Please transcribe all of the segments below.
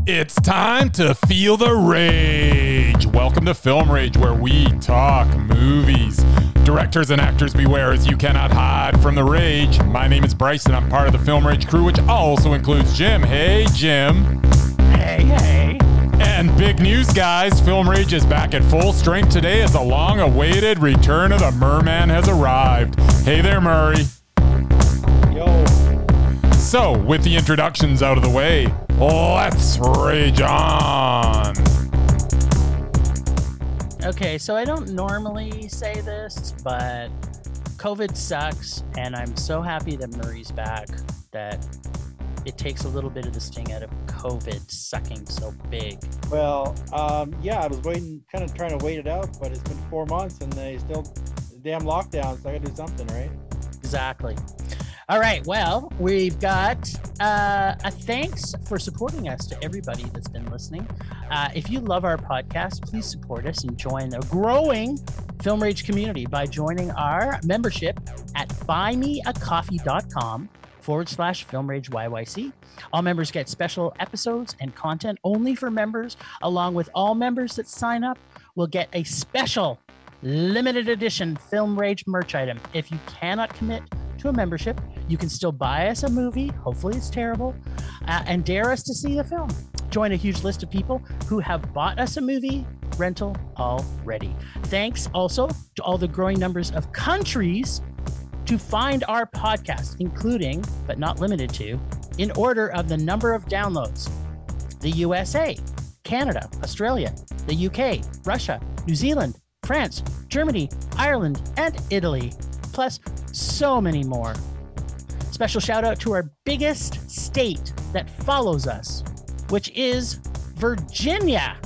It's time to feel the rage. Welcome to Film Rage, where we talk movies. Directors and actors beware, as you cannot hide from the rage. My name is Bryce, and I'm part of the Film Rage crew, which also includes Jim. Hey, Jim. Hey. And big news, guys. Film Rage is back at full strength today as the long-awaited return of the Murman has arrived. Hey there, Murray. Yo. So, with the introductions out of the way, let's rage on. Okay, so I don't normally say this, but COVID sucks, and I'm so happy that Murray's back that it takes a little bit of the sting out of COVID sucking so big. Well, yeah, I was trying to wait it out, but it's been 4 months and they still damn lockdown, so I gotta do something, right? Exactly. All right, well, we've got a thanks for supporting us to everybody that's been listening. If you love our podcast, please support us and join a growing Film Rage community by joining our membership at buymeacoffee.com/Film Rage YYC. All members get special episodes and content only for members, along with all members that sign up will get a special limited edition Film Rage merch item. If you cannot commit to a membership, you can still buy us a movie, hopefully it's terrible, and dare us to see the film. Join a huge list of people who have bought us a movie rental already. Thanks also to all the growing numbers of countries to find our podcast, including, but not limited to, in order of the number of downloads: the USA, Canada, Australia, the UK, Russia, New Zealand, France, Germany, Ireland, and Italy, plus so many more. Special shout out to our biggest state that follows us, which is Virginia,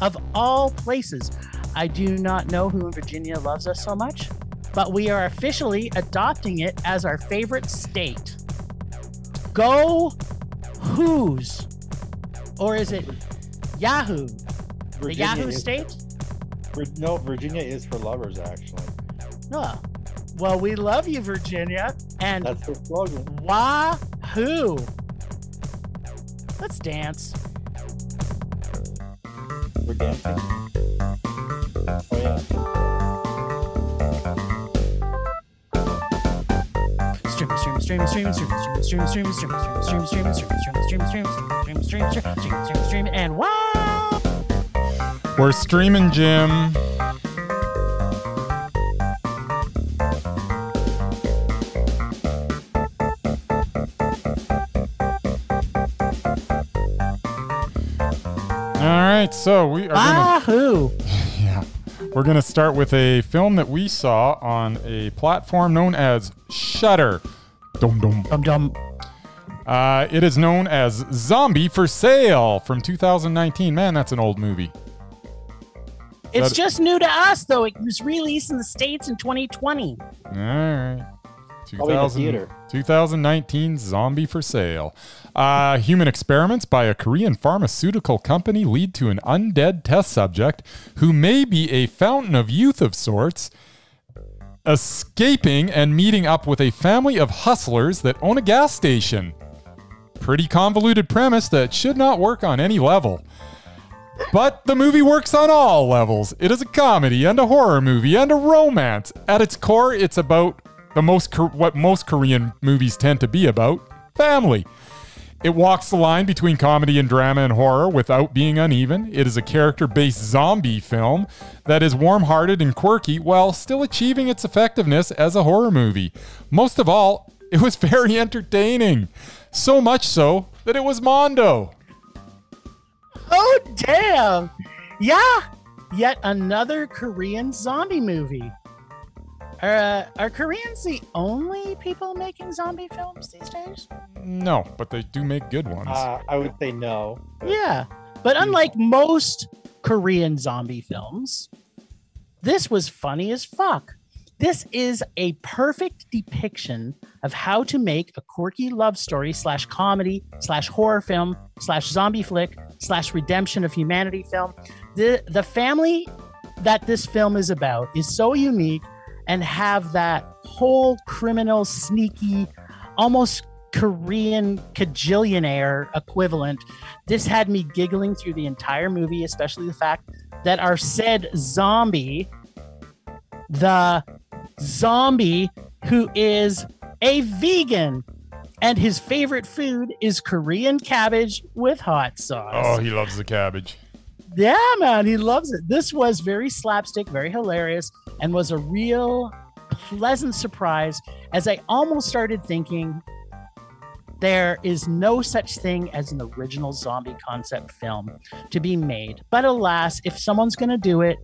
of all places. I do not know who in Virginia loves us so much, but we are officially adopting it as our favorite state. Go Who's? Or is it Yahoo? Virginia the Yahoo state? No, Virginia is for lovers, actually. Oh. Well, we love you, Virginia. And that's the slogan. Wahoo! Let's dance. We're dancing. Oh, yeah. Stream, and wow! We're streaming, Jim. All right, so we are we're gonna start with a film that we saw on a platform known as Shudder. Dum dum dum dum. It is known as Zombie for Sale from 2019. Man, that's an old movie. It's just new to us, though. It was released in the States in 2020. All right. 2019 Zombie for Sale. Human experiments by a Korean pharmaceutical company lead to an undead test subject who may be a fountain of youth of sorts, escaping and meeting up with a family of hustlers that own a gas station. Pretty convoluted premise that should not work on any level. But the movie works on all levels. It is a comedy and a horror movie and a romance. At its core, it's about what most Korean movies tend to be about: family. It walks the line between comedy and drama and horror without being uneven. It is a character-based zombie film that is warm-hearted and quirky while still achieving its effectiveness as a horror movie. Most of all, it was very entertaining. So much so that it was Mondo. Oh, damn. Yeah. Yet another Korean zombie movie. Are Koreans the only people making zombie films these days? No, but they do make good ones. I would say no. Yeah, but unlike most Korean zombie films, this was funny as fuck. This is a perfect depiction of how to make a quirky love story / comedy / horror film / zombie flick / redemption of humanity film. The family that this film is about is so unique and have that whole criminal, sneaky, almost Korean cajillionaire equivalent. This had me giggling through the entire movie, especially the fact that our said zombie, the zombie who is a vegan, and his favorite food is Korean cabbage with hot sauce. Oh, he loves the cabbage. Yeah, man, he loves it. This was very slapstick, very hilarious, and was a real pleasant surprise as I almost started thinking there is no such thing as an original zombie concept film to be made. But alas, if someone's going to do it,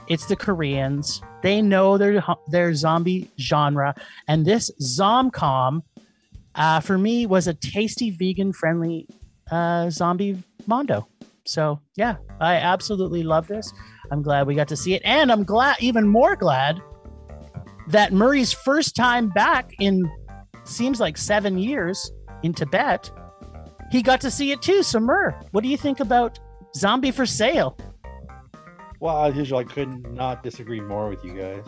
it's the Koreans. They know their zombie genre. And this Zomcom, for me, was a tasty, vegan-friendly zombie Mondo. So, yeah, I absolutely love this. I'm glad we got to see it. And I'm glad, even more glad, that Murray's first time back in, seems like 7 years, in Tibet, he got to see it too. So Mur, what do you think about Zombie for Sale? Well, as usual, I could not disagree more with you guys.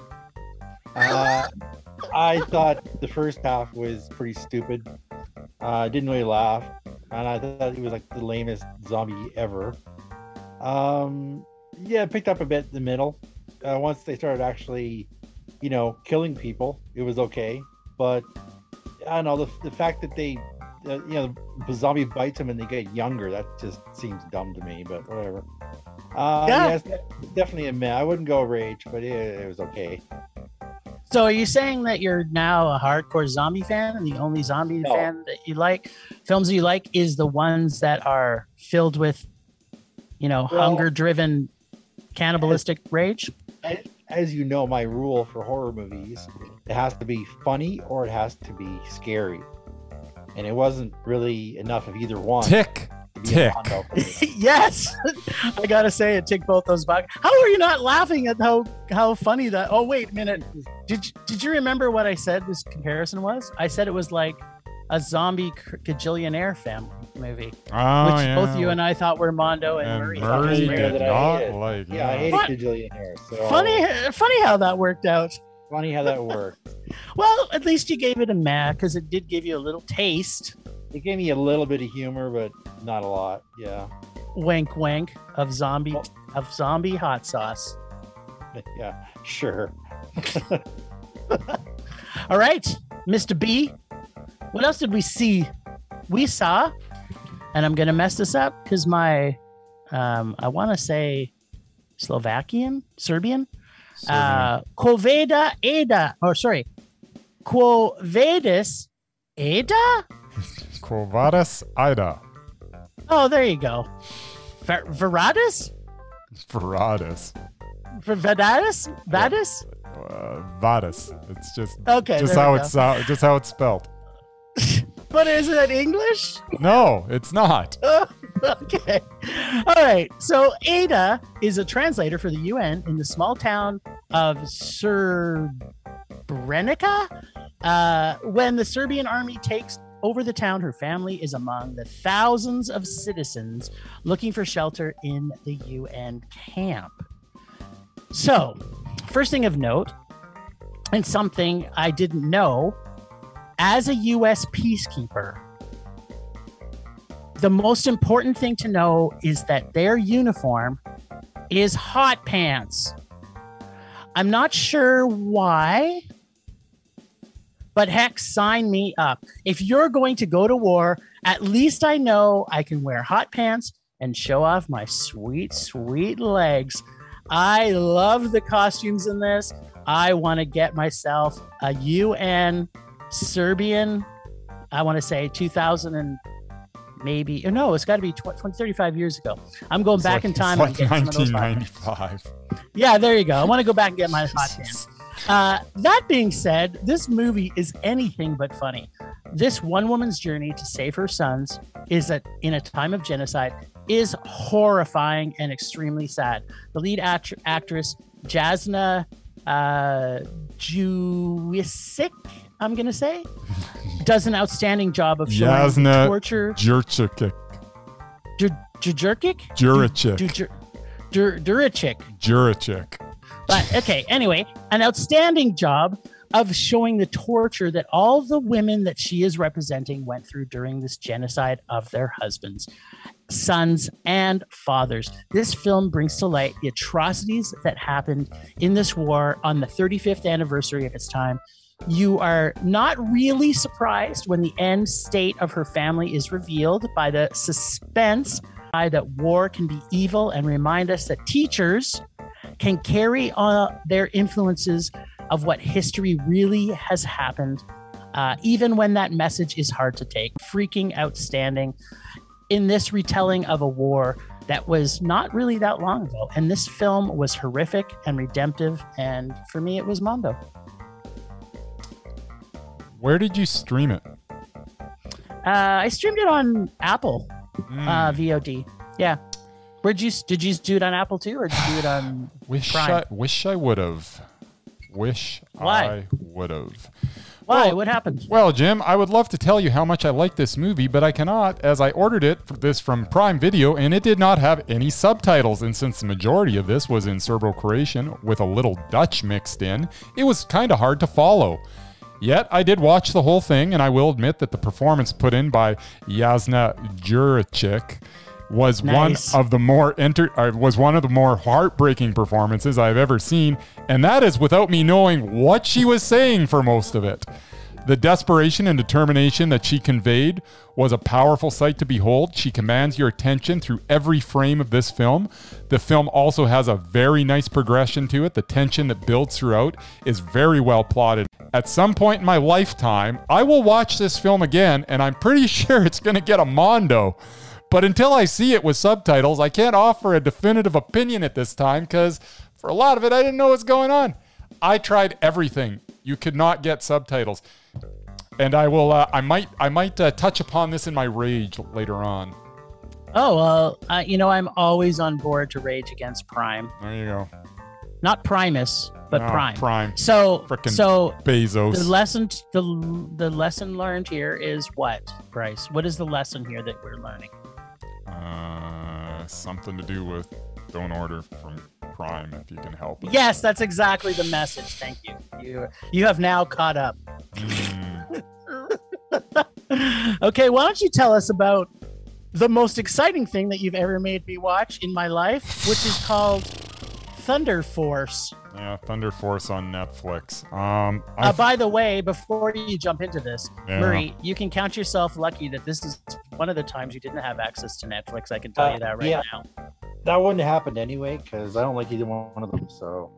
I thought the first half was pretty stupid. I didn't really laugh, and I thought he was like the lamest zombie ever. Yeah, it picked up a bit in the middle. Once they started actually, killing people, it was okay. But I don't know, the fact that they the zombie bites them and they get younger, that just seems dumb to me, but whatever. Yeah, it's definitely a meh. I wouldn't go rage, but it was okay. So are you saying that you're now a hardcore zombie fan, and the only zombie fan that you like, films that you like, is the ones that are filled with, hunger-driven cannibalistic rage? As you know, my rule for horror movies, it has to be funny or it has to be scary. And it wasn't really enough of either one. Tick. Yes, I gotta say it ticked both those boxes. How are you not laughing at how funny that? Oh wait a minute, did you remember what I said this comparison was? I said it was like a zombie cajillionaire family movie, which both you and I thought were Mondo, and Murray did not like. Yeah, I hated cajillionaire. So funny how that worked out. Funny how that worked. Well, at least you gave it a meh, because it did give you a little taste. It gave me a little bit of humor, but not a lot. Yeah. Wink, wink of zombie hot sauce. Yeah, sure. All right, Mr. B. What else did we see? We saw, and I'm gonna mess this up because my, I want to say, Serbian. Quo Vadis Aida? Quo Vadis Aida. Oh, there you go. Vadis? Vadis. Vadis? Vadis. It's just okay. Just how it's spelled. But is it English? No, it's not. Okay. All right. So Aida is a translator for the UN in the small town of Srebrenica. When the Serbian army takes over the town, her family is among the thousands of citizens looking for shelter in the UN camp. So, first thing of note, and something I didn't know, as a U.S. peacekeeper, the most important thing to know is that their uniform is hot pants. I'm not sure why, but heck, sign me up. If you're going to go to war, at least I know I can wear hot pants and show off my sweet, sweet legs. I love the costumes in this. I want to get myself a UN Serbian, I want to say 2000 and maybe, no, it's got to be 35 years ago. I'm going back in time. It's like 1995. Yeah, there you go. I want to go back and get my hot pants. That being said, this movie is anything but funny. This one woman's journey to save her sons in a time of genocide is horrifying and extremely sad. The lead actress, Jasna Juricic, I'm going to say, does an outstanding job of showing torture. Juricic. Juricic. Juricic. But okay, anyway, an outstanding job of showing the torture that all the women that she is representing went through during this genocide of their husbands, sons, and fathers. This film brings to light the atrocities that happened in this war on the 35th anniversary of its time. You are not really surprised when the end state of her family is revealed by the suspense that war can be evil, and remind us that teachers can carry on their influences of what history really has happened, even when that message is hard to take. Freaking outstanding in this retelling of a war that was not really that long ago. And this film was horrific and redemptive. And for me, it was Mondo. Where did you stream it? I streamed it on Apple VOD. Yeah. Did you do it on Apple too, or did you do it on Prime? Wish I would have. Why? I would have. Why? Well, what happened? Well, Jim, I would love to tell you how much I like this movie, but I cannot, as I ordered this from Prime Video, and it did not have any subtitles. And since the majority of this was in Serbo-Croatian with a little Dutch mixed in, it was kind of hard to follow. Yet, I did watch the whole thing, and I will admit that the performance put in by Jasna Juricic was nice. one of the more heartbreaking performances I've ever seen, and that is without me knowing what she was saying for most of it. The desperation and determination that she conveyed was a powerful sight to behold. She commands your attention through every frame of this film. The film also has a very nice progression to it. The tension that builds throughout is very well plotted. At some point in my lifetime, I will watch this film again, and I'm pretty sure it's going to get a Mondo. But until I see it with subtitles, I can't offer a definitive opinion at this time, because for a lot of it, I didn't know what's going on. I tried everything. You could not get subtitles. And I will. I might touch upon this in my rage later on. Oh well, I'm always on board to rage against Prime. There you go. Not Primus, but No, Prime. Prime. So Bezos. The lesson learned here is what, Bryce? What is the lesson here that we're learning? Something to do with don't order from Prime if you can help it. Yes, that's exactly the message. Thank you. You have now caught up. Okay, why don't you tell us about the most exciting thing that you've ever made me watch in my life, which is called Thunder Force. Yeah, Thunder Force on Netflix. By the way, before you jump into this, Yeah. Murray, you can count yourself lucky that this is one of the times you didn't have access to Netflix. I can tell you that right now. That wouldn't have happened anyway, because I don't like either one of them. So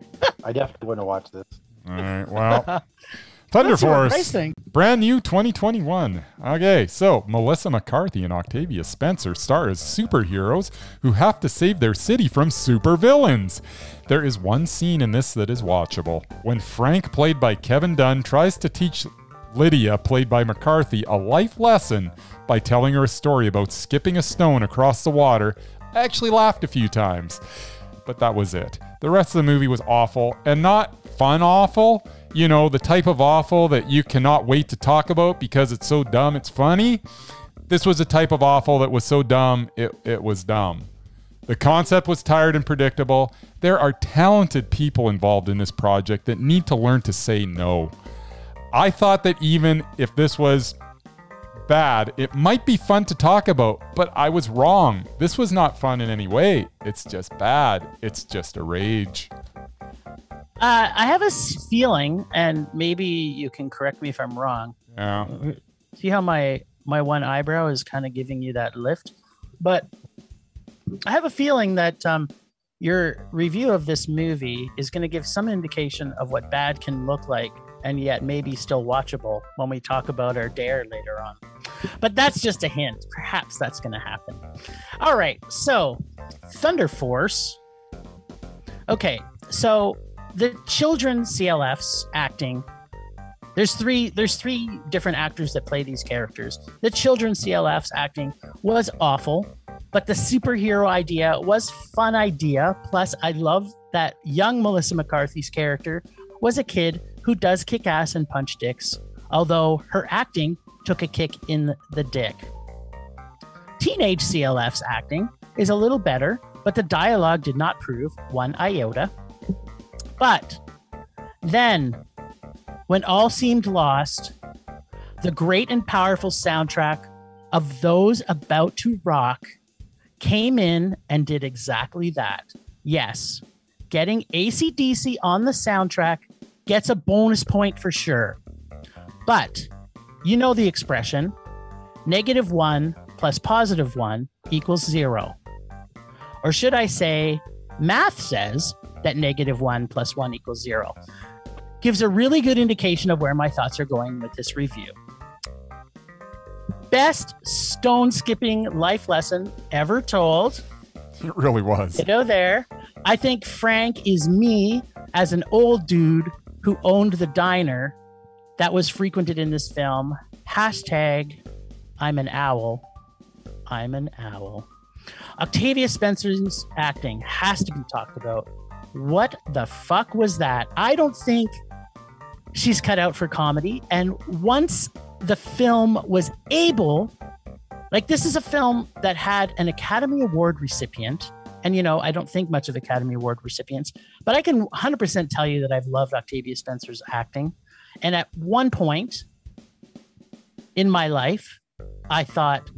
I definitely wouldn't have watched this. All right, well, Thunder Force, brand new 2021. Okay, so Melissa McCarthy and Octavia Spencer star as superheroes who have to save their city from supervillains. There is one scene in this that is watchable. When Frank, played by Kevin Dunn, tries to teach Lydia, played by McCarthy, a life lesson by telling her a story about skipping a stone across the water, I actually laughed a few times. But that was it. The rest of the movie was awful, and not fun awful. You know, the type of awful that you cannot wait to talk about because it's so dumb it's funny. This was a type of awful that was so dumb it was dumb. The concept was tired and predictable. There are talented people involved in this project that need to learn to say no. I thought that even if this was bad, it might be fun to talk about, but I was wrong. This was not fun in any way. It's just bad. It's just a rage. I have a feeling, and maybe you can correct me if I'm wrong. Yeah. See how my one eyebrow is kind of giving you that lift? But I have a feeling that your review of this movie is going to give some indication of what bad can look like, and yet maybe still watchable when we talk about our dare later on. But that's just a hint. Perhaps that's going to happen. All right, so Thunder Force. Okay, so the children CLFs acting. There's three different actors that play these characters. The children CLFs acting was awful, but the superhero idea was fun idea. Plus, I love that young Melissa McCarthy's character was a kid who does kick ass and punch dicks, although her acting took a kick in the dick. Teenage CLF's acting is a little better, but the dialogue did not prove one iota. But then when all seemed lost, the great and powerful soundtrack of Those About to Rock came in and did exactly that. Yes, getting AC/DC on the soundtrack gets a bonus point for sure. But you know the expression, -1 plus +1 equals 0. Or should I say, math says that -1 plus 1 equals 0. Gives a really good indication of where my thoughts are going with this review. Best stone-skipping life lesson ever told. It really was. Ditto there. I think Frank is me as an old dude who owned the diner that was frequented in this film. Hashtag, I'm an owl. I'm an owl. Octavia Spencer's acting has to be talked about. What the fuck was that? I don't think she's cut out for comedy. And once the film was able, like, this is a film that had an Academy Award recipient. And, you know, I don't think much of Academy Award recipients, but I can 100% tell you that I've loved Octavia Spencer's acting. And at one point in my life, I thought,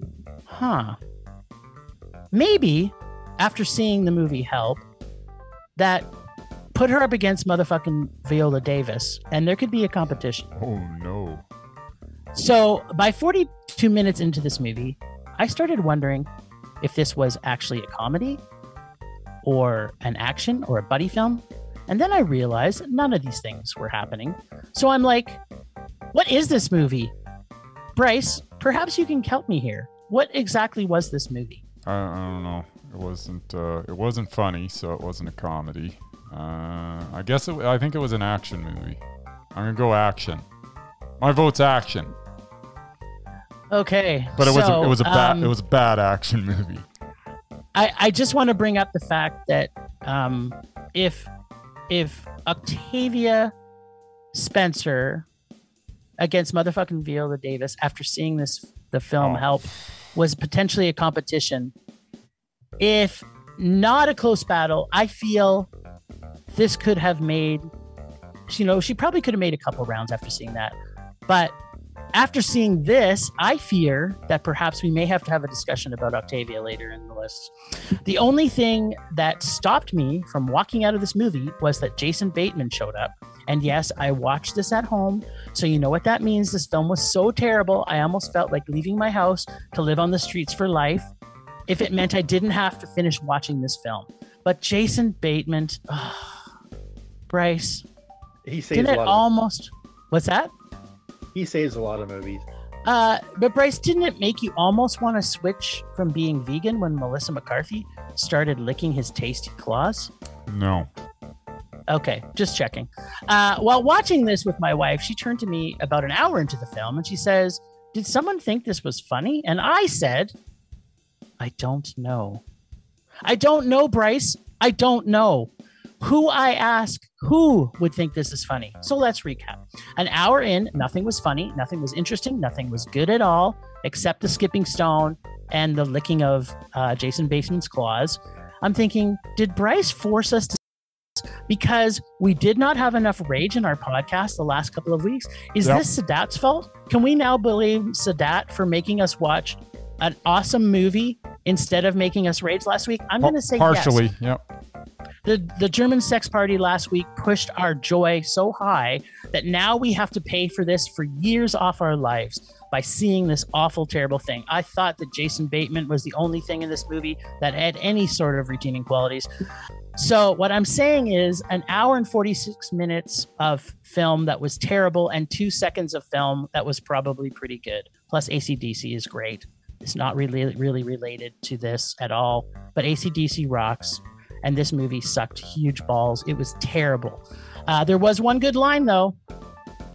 maybe after seeing the movie Help, that put her up against motherfucking Viola Davis, and there could be a competition. Oh, no. So by 42 minutes into this movie, I started wondering if this was actually a comedy or an action or a buddy film. And then I realized none of these things were happening. So I'm like, what is this movie? Bryce, perhaps you can help me here. What exactly was this movie? I don't know. It wasn't funny, so it wasn't a comedy. I think it was an action movie. I'm going to go action. My vote's action. Okay. But it was a bad action movie. I just want to bring up the fact that if Octavia Spencer against motherfucking Viola Davis after seeing the film Help was potentially a competition, if not a close battle, I feel this could have made, she probably could have made a couple rounds after seeing that. But after seeing this, I fear that perhaps we may have to have a discussion about Octavia later in the list. The only thing that stopped me from walking out of this movie was that Jason Bateman showed up. And yes, I watched this at home, so you know what that means. This film was so terrible, I almost felt like leaving my house to live on the streets for life if it meant I didn't have to finish watching this film. But Jason Bateman, Bryce, he saves a lot. What's that? He saves a lot of movies. But Bryce, didn't it make you almost want to switch from being vegan when Melissa McCarthy started licking his tasty claws? No. Okay, just checking. While watching this with my wife, she turned to me about an hour into the film and she says, "Did someone think this was funny?" And I said, "I don't know. I don't know, Bryce. I don't know. Who I ask, who would think this is funny?" So let's recap. An hour in, nothing was funny, nothing was interesting, nothing was good at all, except the skipping stone and the licking of Jason Bateman's claws. I'm thinking, did Bryce force us to, because we did not have enough rage in our podcast the last couple of weeks? Is this Sadat's fault? Can we now blame Sadat for making us watch an awesome movie instead of making us rage last week? I'm going to say partially, yes. Yep. The German sex party last week pushed our joy so high that now we have to pay for this for years off our lives by seeing this awful, terrible thing. I thought that Jason Bateman was the only thing in this movie that had any sort of redeeming qualities. So what I'm saying is an hour and 46 minutes of film that was terrible and 2 seconds of film that was probably pretty good. Plus AC/DC is great. It's not really related to this at all, but AC/DC rocks. And this movie sucked huge balls. It was terrible. There was one good line though.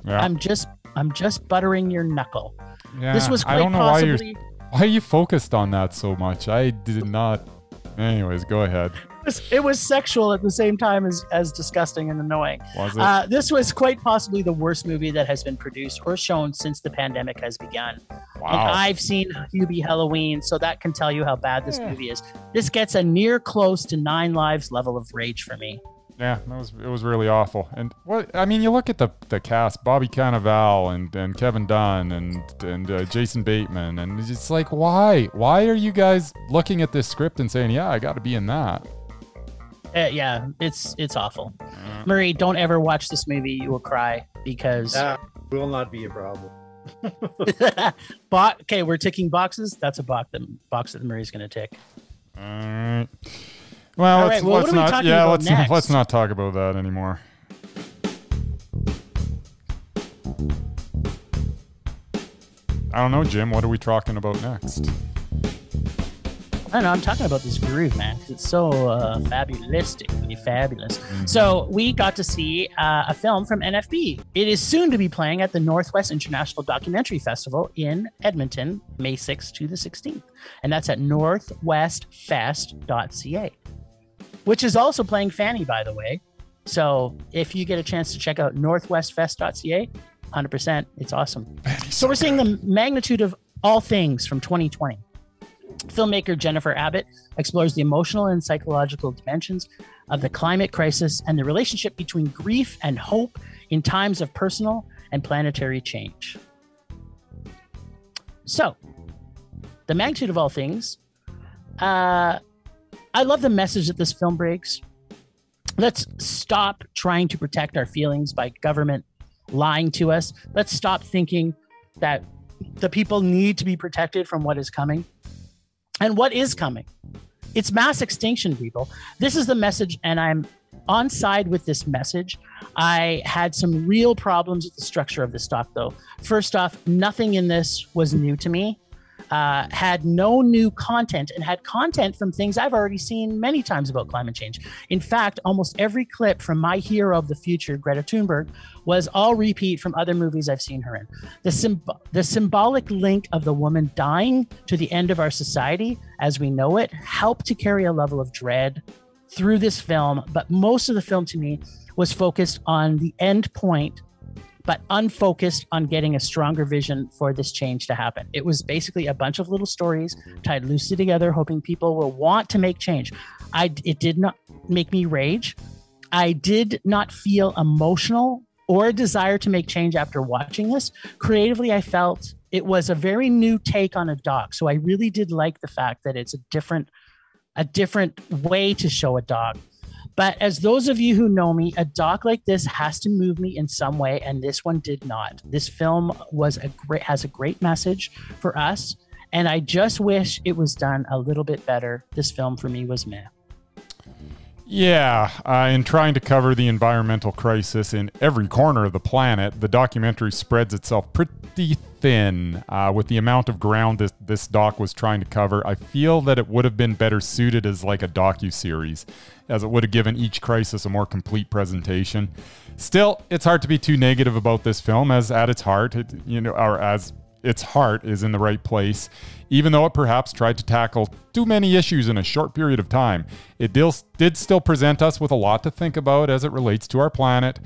Yeah. I'm just buttering your knuckle. Yeah, this was quite I don't know possibly. Why you focused on that so much. I did not. Anyways, go ahead. It was sexual at the same time as disgusting and annoying. Was it? This was quite possibly the worst movie that has been produced or shown since the pandemic has begun. Wow. And I've seen Hubie Halloween, so that can tell you how bad this movie is. This gets a near close to 9 Lives level of rage for me. Yeah, it was really awful. And what I mean, you look at the cast: Bobby Cannavale and Kevin Dunn and Jason Bateman, and it's like, why are you guys looking at this script and saying, yeah, I got to be in that? Yeah, it's awful. Murray, don't ever watch this movie. You will cry because That will not be a problem. Okay, we're ticking boxes. That's a box that Murray's going to tick. All right. Well, let's not talk about that anymore. I don't know, Jim. What are we talking about next? I don't know. I'm talking about this groove, man, because it's so fabulistically fabulous. Mm-hmm. So we got to see a film from NFB. It is soon to be playing at the Northwest International Documentary Festival in Edmonton, May 6th to the 16th. And that's at NorthwestFest.ca, which is also playing Fanny, by the way. So if you get a chance to check out NorthwestFest.ca, 100%, it's awesome. So we're seeing the magnitude of all things from 2020. Filmmaker Jennifer Abbott explores the emotional and psychological dimensions of the climate crisis and the relationship between grief and hope in times of personal and planetary change. So, the magnitude of all things. I love the message that this film breaks. Let's stop trying to protect our feelings by government lying to us. Let's stop thinking that the people need to be protected from what is coming. And what is coming? It's mass extinction, people. This is the message, and I'm on side with this message. I had some real problems with the structure of this doc, though. First off, nothing in this was new to me. Had no new content and had content from things I've already seen many times about climate change. In fact, almost every clip from my hero of the future, Greta Thunberg, was all repeat from other movies I've seen her in. The symbolic link of the woman dying to the end of our society as we know it helped to carry a level of dread through this film, but most of the film to me was focused on the end point, but unfocused on getting a stronger vision for this change to happen. It was basically a bunch of little stories tied loosely together, hoping people will want to make change. It did not make me rage. I did not feel emotional or a desire to make change after watching this. Creatively, I felt it was a very new take on a doc. So I really did like the fact that it's a different way to show a doc. But as those of you who know me, a doc like this has to move me in some way, and this one did not. This film has a great message for us, and I just wish it was done a little bit better. This film for me was meh. Yeah, in trying to cover the environmental crisis in every corner of the planet, the documentary spreads itself pretty thin with the amount of ground this doc was trying to cover. I feel that it would have been better suited as like a docu-series, as it would have given each crisis a more complete presentation. Still, it's hard to be too negative about this film, as at its heart, as its heart is in the right place. Even though it perhaps tried to tackle too many issues in a short period of time, it did still present us with a lot to think about as it relates to our planet.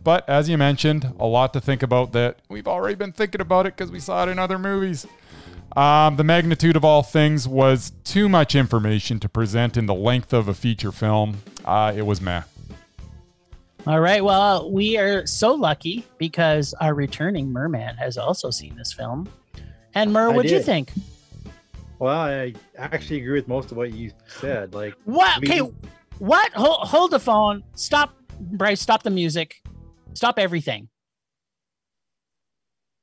But as you mentioned, a lot to think about that we've already been thinking about it because we saw it in other movies. The magnitude of all things was too much information to present in the length of a feature film. It was meh. All right. Well, we are so lucky because our returning merman has also seen this film. And Mur, what'd you think? Well, I actually agree with most of what you said. Like, what? Okay, what? Hold the phone. Stop, Bryce. Stop the music. Stop everything.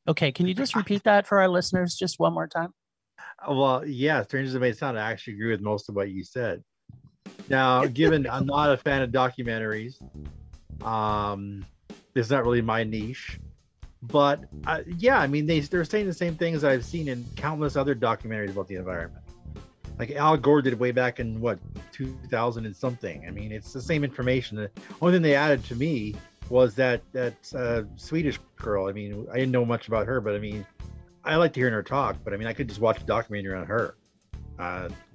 Okay, can you just repeat that for our listeners just one more time? Well, yeah, strange as it may sound, I actually agree with most of what you said. Now, given I'm not a fan of documentaries, it's not really my niche. But yeah, I mean, they're saying the same things I've seen in countless other documentaries about the environment. Like Al Gore did way back in 2000 and something. I mean, it's the same information. The only thing they added to me was that Swedish girl. I mean, I didn't know much about her, but I mean, I like to hear her talk. But I mean, I could just watch a documentary on her,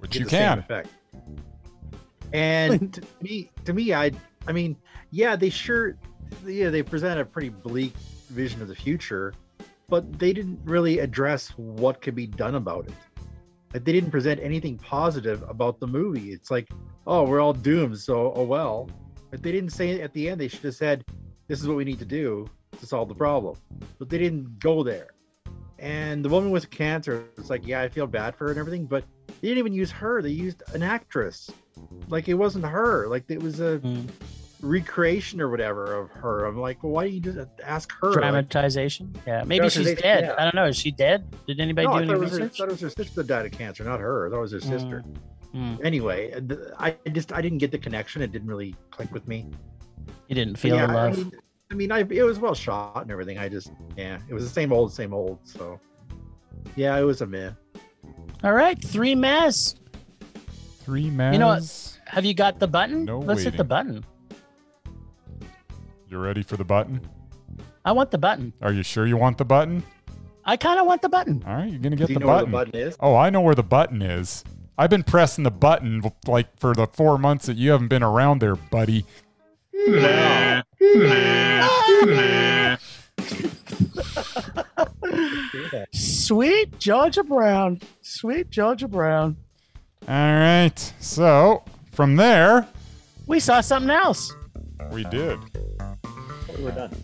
which you can. Same effect. And to me, I mean, yeah, they present a pretty bleak vision of the future, but they didn't really address what could be done about it. Like, they didn't present anything positive about the movie. It's like, oh, we're all doomed, so oh well. If they didn't say it at the end, they should have said, "This is what we need to do to solve the problem." But they didn't go there. And the woman with cancer, it's like, yeah, I feel bad for her and everything, but they didn't even use her. They used an actress. Like, it wasn't her. Like, it was a recreation or whatever of her. I'm like, well, why don't you just ask her? Dramatization? Like, yeah, maybe she's dead. Yeah. I don't know. Is she dead? Did anybody do any research? I thought it was her sister that died of cancer, not her. That was her sister. Anyway, I didn't get the connection. It didn't really click with me. You didn't feel the love. I mean, it was well shot and everything. It was the same old. So, yeah, it was a meh. All right, 3 mehs. 3 mehs. You know what? Have you got the button? No Let's waiting. hit the button. You ready for the button? I want the button. Are you sure you want the button? I kind of want the button. All right, you're gonna get Do you the know button. where the button is? Oh, I know where the button is. I've been pressing the button like for the 4 months that you haven't been around there, buddy. Sweet Georgia Brown. Sweet Georgia Brown. All right. So from there, we saw something else. We did. We're done.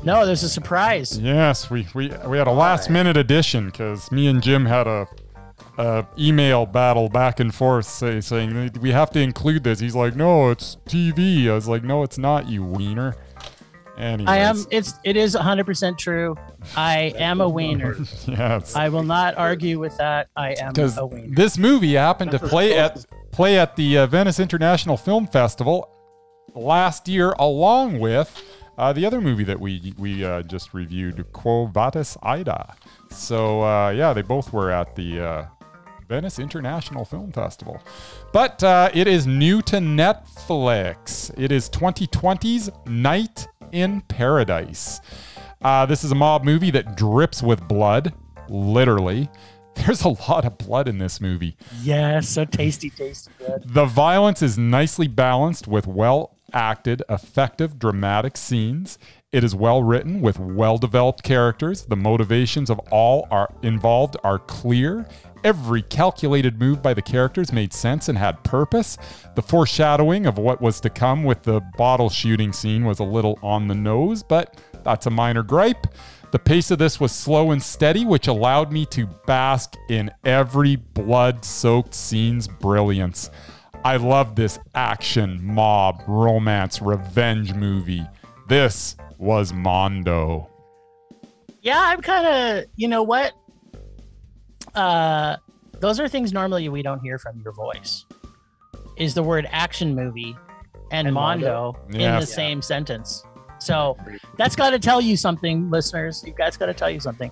No, there's a surprise. Yes, we had a last minute addition because me and Jim had a email battle back and forth saying we have to include this. He's like, no, it's TV. I was like, no, it's not, you wiener. Anyways. It is 100% true. I am a wiener. Yes. I will not argue with that. I am a wiener. This movie happened to play at the Venice International Film Festival last year, along with the other movie that we just reviewed, Quo Vadis, Aida. So yeah, they both were at the Venice International Film Festival. But it is new to Netflix. It is 2020's Night in Paradise. This is a mob movie that drips with blood, literally. There's a lot of blood in this movie. Yeah, so tasty blood. The violence is nicely balanced with well-acted, effective, dramatic scenes. It is well written with well-developed characters. The motivations of all involved are clear. Every calculated move by the characters made sense and had purpose. The foreshadowing of what was to come with the bottle shooting scene was a little on the nose, but that's a minor gripe. The pace of this was slow and steady, which allowed me to bask in every blood-soaked scene's brilliance. I love this action, mob, romance, revenge movie. This was Mondo. Yeah, I'm kind of, you know what? Those are things normally we don't hear from your voice. Is the word action movie and Mondo in the same sentence. So that's got to tell you something, listeners. You guys got to tell you something.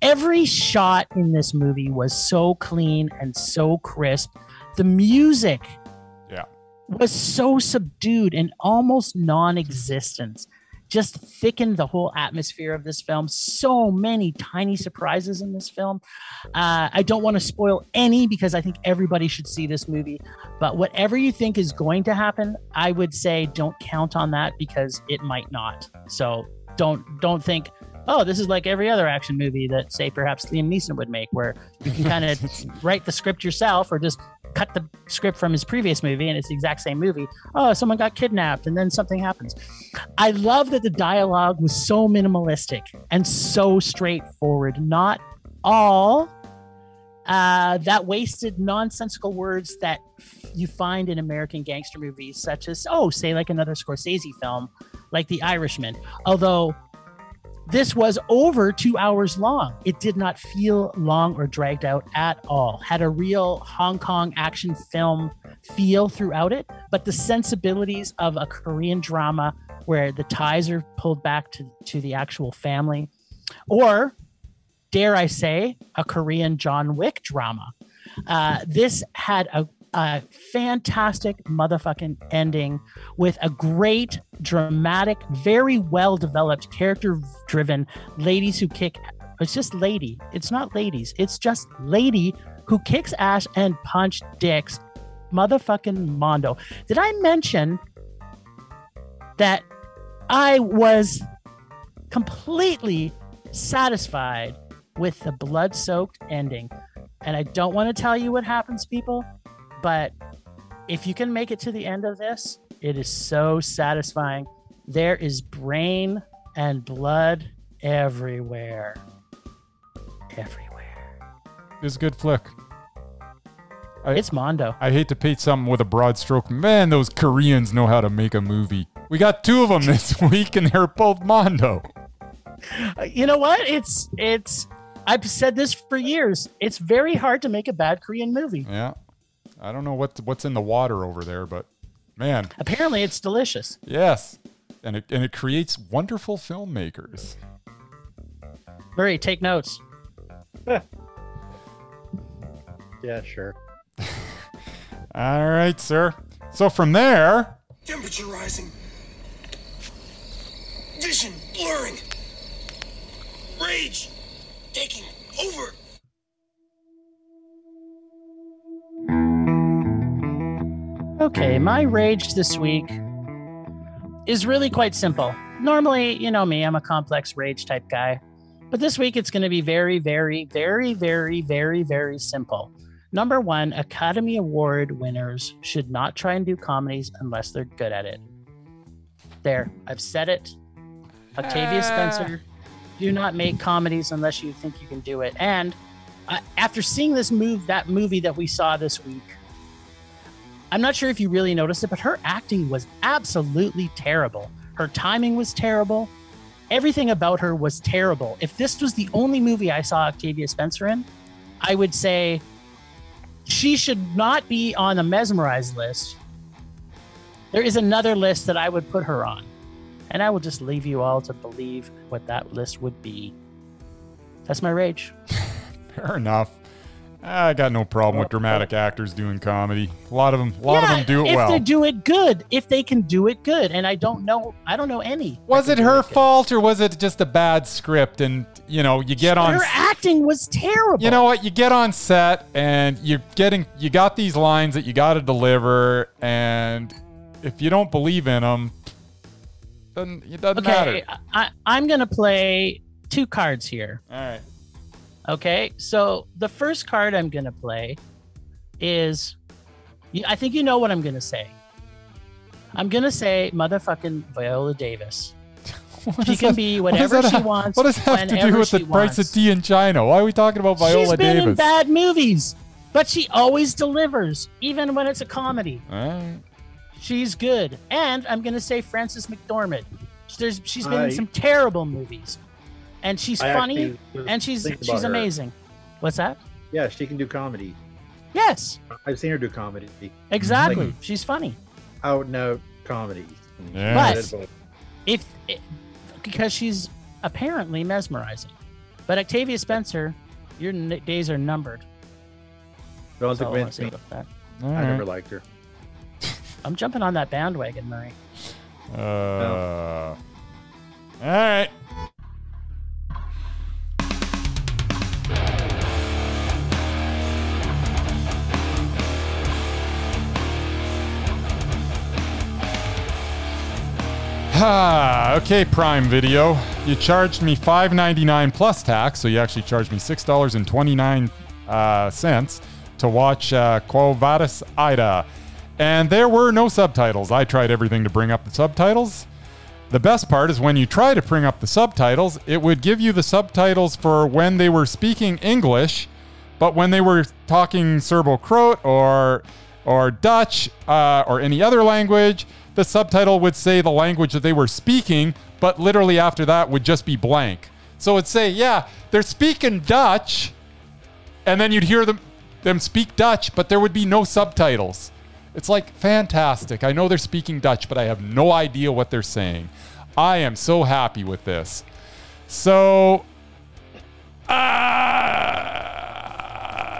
Every shot in this movie was so clean and so crisp. The music was so subdued and almost non-existent. Just thickened the whole atmosphere of this film. So many tiny surprises in this film. I don't want to spoil any because I think everybody should see this movie. But whatever you think is going to happen, I would say don't count on that because it might not. So don't think, oh, this is like every other action movie that, say, perhaps Liam Neeson would make, where you can kind of write the script yourself or just cut the script from his previous movie and it's the exact same movie. Oh, someone got kidnapped and then something happens. I love that the dialogue was so minimalistic and so straightforward. Not all that wasted nonsensical words that you find in American gangster movies, such as, say like another Scorsese film, like The Irishman. Although this was over 2 hours long. It did not feel long or dragged out at all. Had a real Hong Kong action film feel throughout it, but the sensibilities of a Korean drama where the ties are pulled back to the actual family, or dare I say, a Korean John Wick drama. This had a fantastic motherfucking ending with a great, dramatic, very well developed, character driven ladies who kick. It's just lady. It's not ladies. It's just lady who kicks ass and punch dicks. Motherfucking Mondo. Did I mention that I was completely satisfied with the blood-soaked ending? And I don't want to tell you what happens, people, but if you can make it to the end of this, It is so satisfying. There is brain and blood everywhere. Everywhere. It's a good flick. It's Mondo. I hate to paint something with a broad stroke. Man, those Koreans know how to make a movie. We got 2 of them this week, and they're both Mondo. You know what? I've said this for years. It's very hard to make a bad Korean movie. Yeah. I don't know what's in the water over there, but man. Apparently it's delicious. Yes. And it creates wonderful filmmakers. Murray, take notes. Yeah, sure. All right, sir. So from there... Temperature rising. Vision blurring. Rage taking over. Okay, my rage this week is really quite simple. Normally, you know me, I'm a complex rage type guy. But this week it's going to be very, very, very, very, very, very simple. Number 1, Academy Award winners should not try and do comedies unless they're good at it. There, I've said it. Octavia Spencer, do not make comedies unless you think you can do it. And after seeing that movie that we saw this week, I'm not sure if you really noticed it, but her acting was absolutely terrible. Her timing was terrible. Everything about her was terrible. If this was the only movie I saw Octavia Spencer in, I would say she should not be on the mesmerized list. There is another list that I would put her on. And I will just leave you all to believe what that list would be. That's my rage. Fair enough. I got no problem with dramatic actors doing comedy. A lot of them do it well. If they do it good, if they can do it good, and I don't know any. Was it her fault or was it just a bad script? And you get on. Her acting was terrible. You know what? You get on set and you got these lines that you got to deliver, and if you don't believe in them, then it doesn't matter. I'm gonna play 2 cards here. All right. Okay, so the first card I'm going to play is, I think you know what I'm going to say. I'm going to say motherfucking Viola Davis. She can be whatever she wants. What does that have to do with the price of tea in China? Why are we talking about Viola Davis? She's been in bad movies, but she always delivers, even when it's a comedy. All right. She's good. And I'm going to say Frances McDormand. She's been in some terrible movies. And she's funny, and she's amazing. What's that? Yeah, she can do comedy. Yes. I've seen her do comedy. Exactly. Like, she's funny. Out and out comedy. Yeah. But because she's apparently mesmerizing. But Octavia Spencer, your days are numbered. Don't convince me. I never liked her. I'm jumping on that bandwagon, Murray. All right. Okay, Prime Video. You charged me $5.99 plus tax, so you actually charged me $6.29 to watch Quo Vadis, Aida. And there were no subtitles. I tried everything to bring up the subtitles. The best part is when you try to bring up the subtitles, it would give you the subtitles for when they were speaking English, but when they were talking Serbo-Croat or Dutch or any other language, the subtitle would say the language that they were speaking, but literally after that would just be blank. So it'd say, yeah, they're speaking Dutch, and then you'd hear them speak Dutch, but there would be no subtitles. It's like, fantastic. I know they're speaking Dutch, but I have no idea what they're saying. I am so happy with this. So,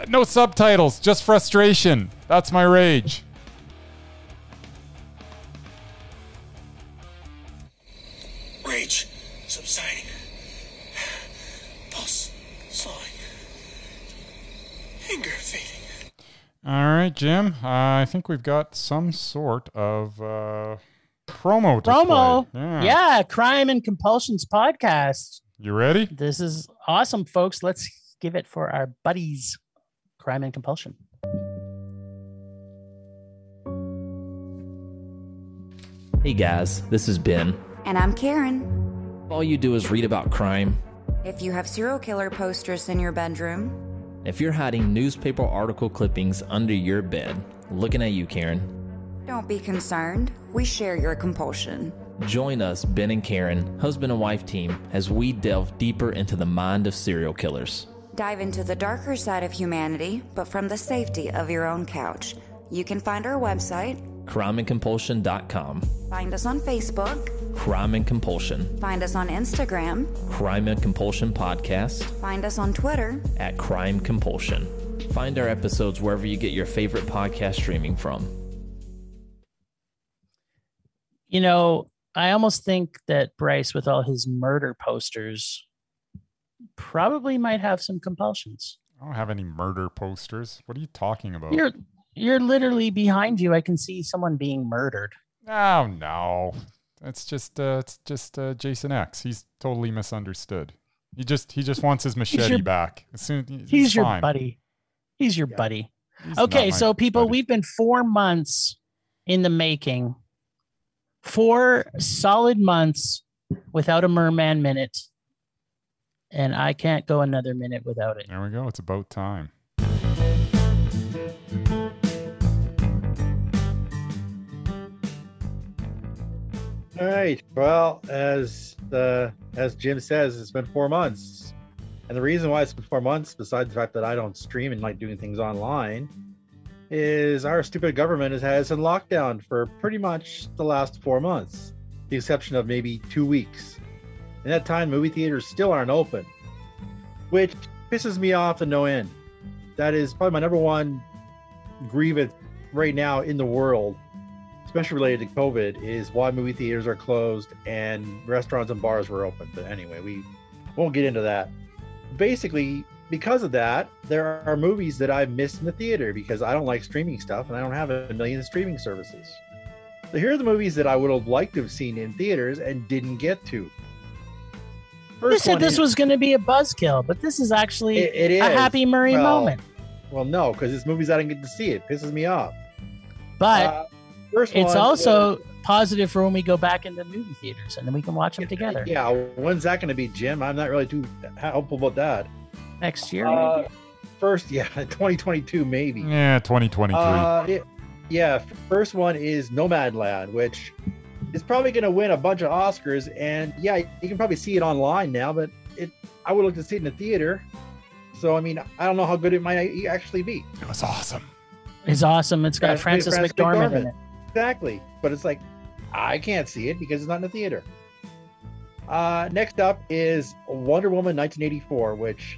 no subtitles, just frustration. That's my rage. Rage subsiding. Pulse slowing. Anger fading. All right, Jim. I think we've got some sort of promo to play. Yeah, Crime and Compulsions podcast. You ready? This is awesome, folks. Let's give it for our buddies, Crime and Compulsion. Hey guys, this is Ben. And I'm Karen. All you do is read about crime. If you have serial killer posters in your bedroom, If you're hiding newspaper article clippings under your bed, looking at you, Karen. don't be concerned. We share your compulsion. Join us, Ben and Karen, husband and wife team, as we delve deeper into the mind of serial killers. Dive into the darker side of humanity, but from the safety of your own couch. You can find our website, crimeandcompulsion.com. find us on Facebook, Crime and Compulsion. find us on Instagram, Crime and Compulsion Podcast find us on Twitter. at Crime Compulsion. Find our episodes wherever you get your favorite podcast streaming from. You know, I almost think that Bryce, with all his murder posters, probably might have some compulsions. I don't have any murder posters. What are you talking about? You're literally behind you. I can see someone being murdered. Oh no, it's just Jason X. He's totally misunderstood. He just wants his machete back. As soon He's your fine. buddy. He's your buddy. He's not Okay, my so people, buddy. we've been 4 months in the making. 4 solid months without a Murman Minute. And I can't go another minute without it. There we go. It's about time. All right. Well, as Jim says, it's been 4 months, and the reason why it's been 4 months, besides the fact that I don't stream and like doing things online, is our stupid government has had us in lockdown for pretty much the last 4 months, the exception of maybe 2 weeks. In that time, movie theaters still aren't open, which pisses me off to no end. That is probably my number one grievance right now in the world, especially related to COVID, is why movie theaters are closed and restaurants and bars were open. But anyway, we won't get into that. Basically, because of that, there are movies that I've missed in the theater because I don't like streaming stuff and I don't have a million streaming services. So here are the movies that I would have liked to have seen in theaters and didn't get to. You said this was going to be a buzzkill, but this is actually it is. a Happy Murray moment. Well, no, because it's movies I didn't get to see. It pisses me off. But First it's one also is- positive for when we go back into movie theaters and then we can watch them together. Yeah, when's that going to be, Jim? I'm not really too helpful about that. Next year, maybe. First, 2022 maybe. Yeah, 2023. First one is Nomadland, which is probably going to win a bunch of Oscars. And yeah, you can probably see it online now, but I would like to see it in the theater. So, I mean, I don't know how good it might actually be. It was awesome. It's awesome. It's got Yeah, Frances Frances McDormand in it. Exactly. But it's like, I can't see it because it's not in the theater. Next up is Wonder Woman 1984, which,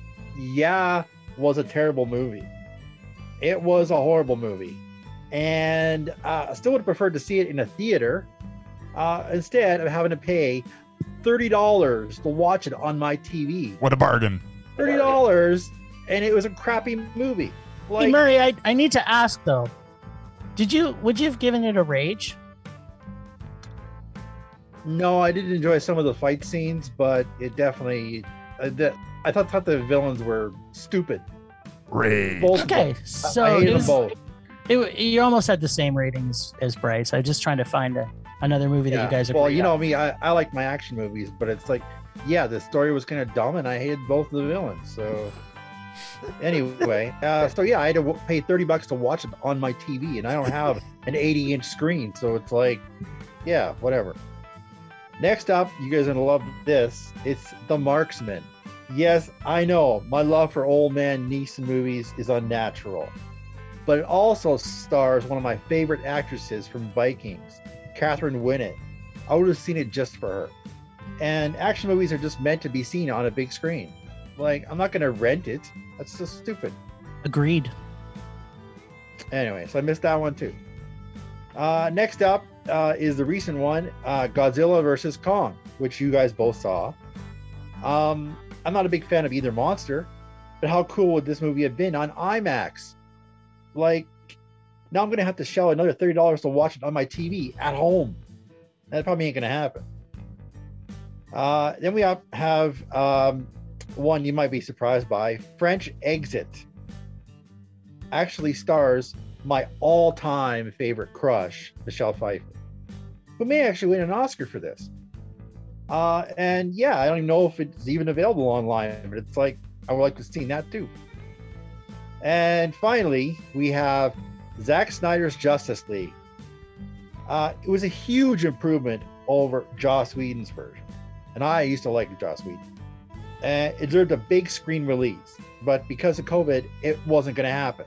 was a terrible movie. It was a horrible movie. And I still would have preferred to see it in a theater instead of having to pay $30 to watch it on my TV. What a bargain. $30, and it was a crappy movie. Hey, Murray, I need to ask though. Would you have given it a rage? No, I did enjoy some of the fight scenes, but it definitely I thought the villains were stupid. Rage. Both of Okay, them. so I hated it them was- both. You almost had the same ratings as Bryce. I was just trying to find another movie that you guys agree Well, you on. know me, I like my action movies, but it's like, the story was kind of dumb, and I hated both of the villains. So anyway, I had to pay $30 to watch it on my TV, and I don't have an 80-inch screen, so it's like, whatever. Next up, you guys are gonna love this. It's The Marksman. Yes, I know my love for old man Neeson movies is unnatural, but it also stars one of my favorite actresses from Vikings, Catherine Winnet. I would have seen it just for her. And action movies are just meant to be seen on a big screen. Like, I'm not going to rent it. That's just stupid. Agreed. Anyway, so I missed that one too. Next up is the recent one, Godzilla vs. Kong, which you guys both saw. I'm not a big fan of either monster, but how cool would this movie have been on IMAX? Like, now I'm going to have to shell another $30 to watch it on my TV at home. That probably ain't going to happen. Then we have one you might be surprised by. French Exit actually stars my all-time favorite crush, Michelle Pfeiffer, who may actually win an Oscar for this. And yeah, I don't even know if it's even available online, but it's like, I would like to have seen that too. And finally, we have Zack Snyder's Justice League. It was a huge improvement over Joss Whedon's version. And I used to like Joss Whedon. And it deserved a big screen release. But because of COVID, it wasn't going to happen.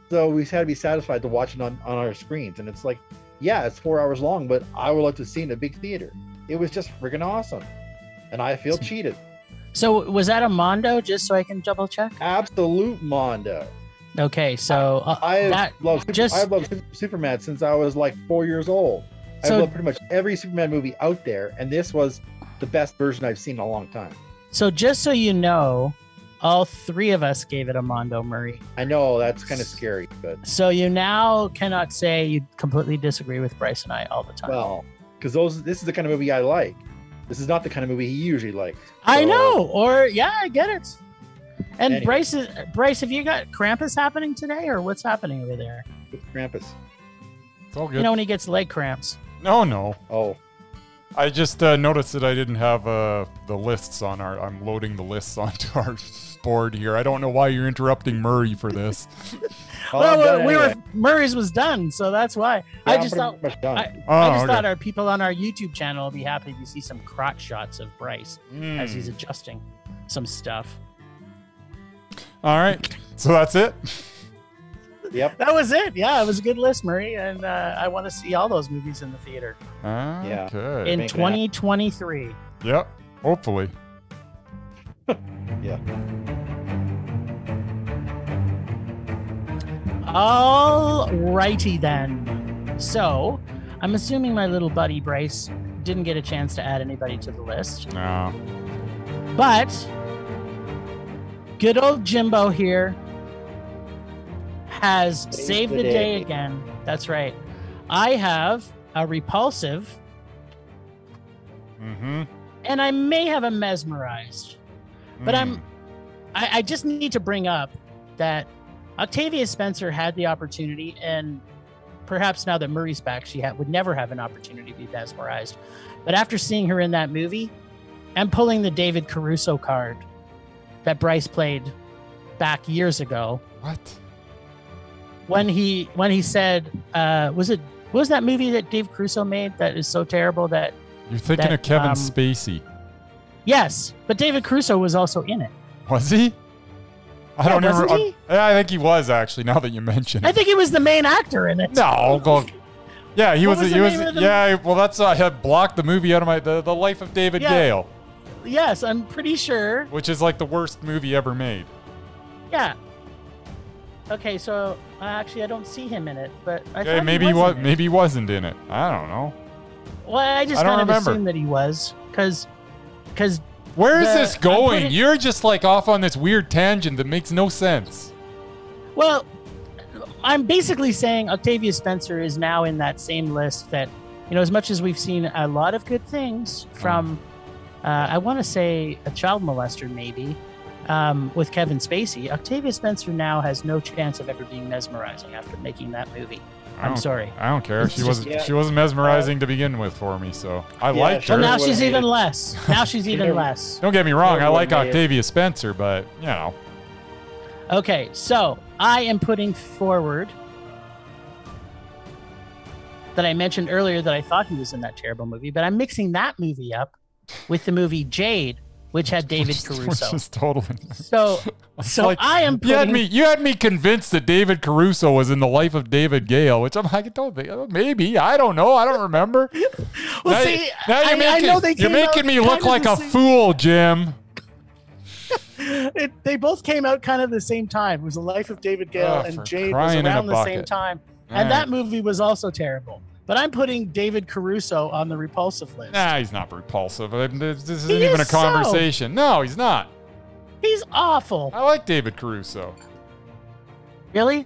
So we had to be satisfied to watch it on our screens. And it's like, yeah, it's 4 hours long, but I would like to see it in a big theater. It was just freaking awesome. And I feel cheated. So was that a Mondo, just so I can double check? Absolute Mondo. Okay, so I've loved Superman since I was like 4 years old. I've loved pretty much every Superman movie out there, and this was the best version I've seen in a long time. So just so you know, all three of us gave it a Mondo, Murray. I know, that's kind of scary, but... So you now cannot say you completely disagree with Bryce and I all the time. Well, because this is the kind of movie I like. This is not the kind of movie he usually likes. So... I know, or yeah, I get it. And anyway. Bryce, have you got Krampus happening today, or what's happening over there? With Krampus. It's all good. You know when he gets leg cramps. No. Oh. I just noticed that I didn't have the lists on our... I'm loading the lists onto our board here. I don't know why you're interrupting Murray for this. Murray's was done, so that's why. Yeah, I just thought thought our people on our YouTube channel will be happy to see some crotch shots of Bryce as he's adjusting some stuff. All right, so that's it. Yep, that was it. Yeah, it was a good list, Murray, and I want to see all those movies in the theater. Okay. In 2023. Yep, hopefully. Yeah. All righty then. So, I'm assuming my little buddy Bryce didn't get a chance to add anybody to the list. No. But good old Jimbo here has saved the day again. That's right. I have a repulsive. Mm-hmm. And I may have a mesmerized. But I just need to bring up that Octavia Spencer had the opportunity, and perhaps now that Murray's back, she would never have an opportunity to be mesmerized. But after seeing her in that movie, and pulling the David Caruso card that Bryce played back years ago. What? When he said, what was that movie that Dave Caruso made that is so terrible that... You're thinking of Kevin Spacey. Yes, but David Caruso was also in it. Was he? I don't remember. Yeah, I think he was, actually, now that you mention it. I think he was the main actor in it. No, yeah, he was. Yeah, well, that's I had blocked the movie out of the Life of David Gale. Yes, I'm pretty sure. Which is like the worst movie ever made. Yeah. Okay, so actually, I don't see him in it, but maybe he wasn't in it. I don't know. Well, I just kind of assumed that he was, because. Where is this going? You're just like off on this weird tangent that makes no sense. Well, I'm basically saying Octavia Spencer is now in that same list that, as much as we've seen a lot of good things from, I want to say a child molester maybe, with Kevin Spacey, Octavia Spencer now has no chance of ever being mesmerizing after making that movie. I'm sorry. I don't care. She wasn't mesmerizing to begin with for me, so I liked her. Well, now she's even less. Now she's even less. Don't get me wrong. I like Octavia Spencer, but, Okay, so I am putting forward that I mentioned earlier that I thought he was in that terrible movie, but I'm mixing that movie up with the movie Jade, which had David Caruso. Which is totally... So like, I am putting... You had me convinced that David Caruso was in The Life of David Gale, which I'm like, maybe. I don't know. I don't remember. Well, you're making me look like a fool, Jim. They both came out kind of the same time. It was The Life of David Gale and Jade was around the same time. And that movie was also terrible. But I'm putting David Caruso on the repulsive list. Nah, he's not repulsive. This isn't even a conversation. No, he's not. He's awful. I like David Caruso. Really?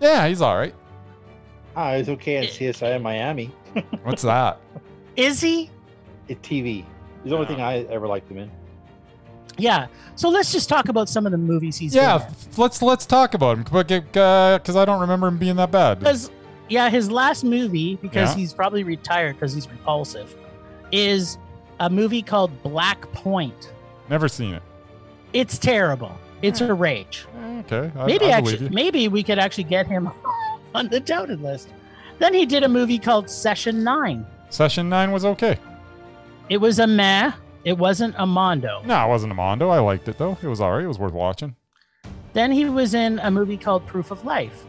Yeah, he's all right. He's okay in CSI in Miami. What's that? Is he? It's TV. It's the only thing I ever liked him in. Yeah. So let's just talk about some of the movies he's been in. Let's talk about him because I don't remember him being that bad. Yeah, his last movie, because Yeah. he's probably retired because he's repulsive, is a movie called Black Point. Never seen it. It's terrible. It's a rage. Okay. Maybe we could actually get him on the touted list. Then he did a movie called Session 9. Session 9 was okay. It was a meh. It wasn't a Mondo. No, it wasn't a Mondo. I liked it, though. It was all right. It was worth watching. Then he was in a movie called Proof of Life,